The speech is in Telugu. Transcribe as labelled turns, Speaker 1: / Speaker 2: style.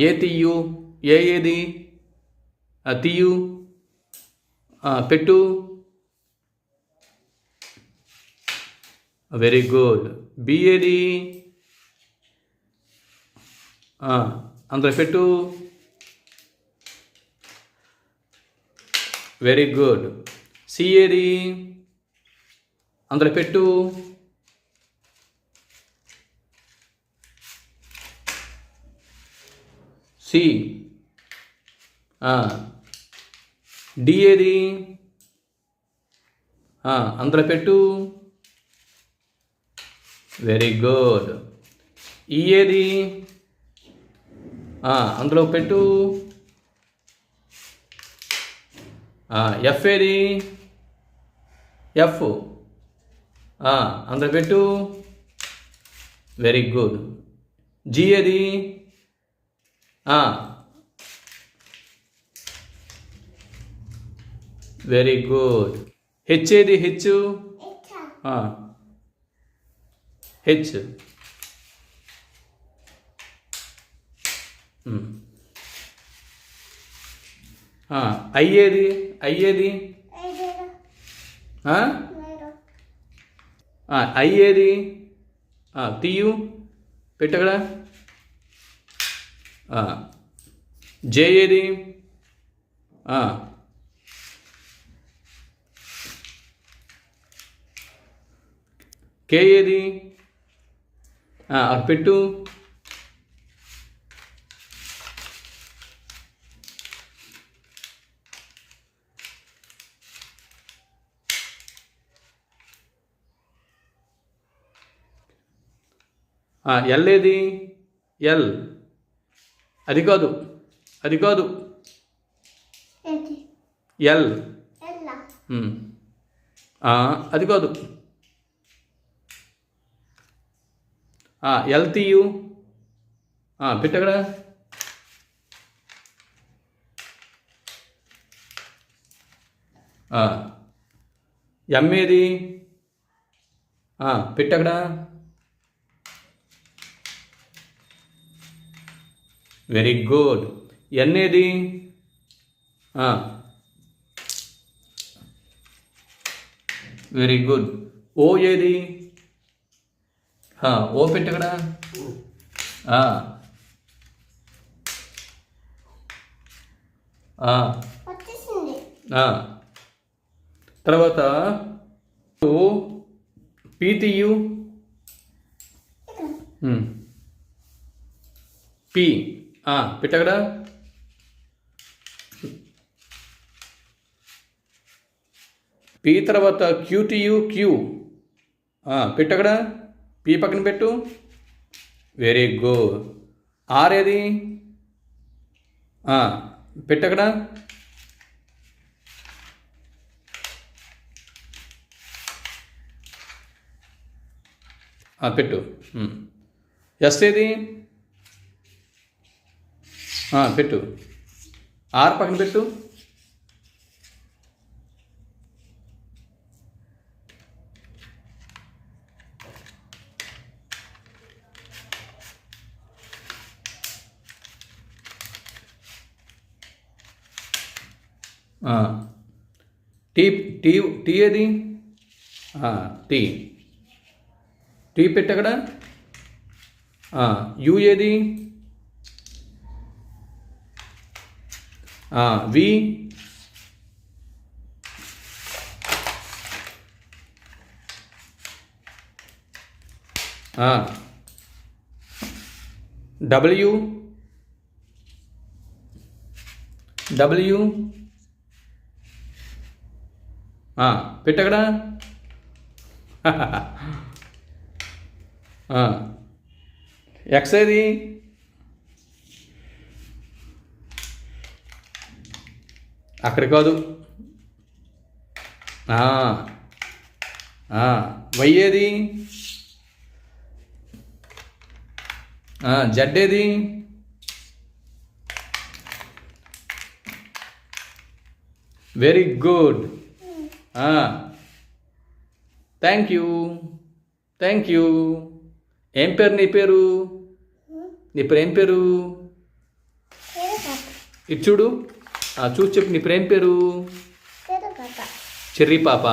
Speaker 1: ఏ తీయు, ఏది తీయు, పెట్టు. Very good. బి ఏది, అందులో పెట్టు. Very good. సి ఏది, అందులో పెట్టు. సి. డి ఏది, అందులో పెట్టు. Very good. ఈ ఏది, అందులో పెట్టు. ఎఫ్ ఏది, ఎఫ్ అందులో పెట్టు. Very good. జీ ఏది, వెరీ గుడ్. హెచ్ ఏది, హెచ్ హెచ్. ఐ ఏది, ఐ ఏది, ఐ ఏది, తీయు, పెట్టగడా. జే ఏది, కే ఏది, అది పెట్టు. ఎల్ ఏది, ఎల్, అది కాదు, అది కాదు, ఎల్, అది కాదు. ఎల్ తీయు, పెట్టగడా. ఎం ఏది, పెట్టగడా. Very good. ఎన్ ఏది, వెరీ గుడ్. ఓ ఏది, ఓ పెట్టగడా. తర్వాత పీ తీయు, పి పెట్టగడా. పి తర్వాత క్యూ టీయు, క్యూ పెట్టగడా. పి పక్కన పెట్టు. Very good. ఆర్ ఏది, పెట్టగడా. పెట్టు. ఎస్ ఏది, పెట్టు. ఆర్ పక్కన పెట్టు. టీ, టీ, టీ ఏది, టీ, టీ పెట్టగడా. యు ఏది, వి, డబ్ల్యూ, డబ్ల్యూ పెట్టగడా. ఎక్స్ ఏది, అక్కడ కాదు. వై ఏది, జెడ్ ఏది, very good. Thank you, thank you. ఏం పేరు నీ పేరు, నీ పేరు ఏం పేరు? ఇటు చూడు చూసి చెప్పు నీ ప్రేమ పేరు
Speaker 2: చెరు పాప
Speaker 1: చెర్రీ పాప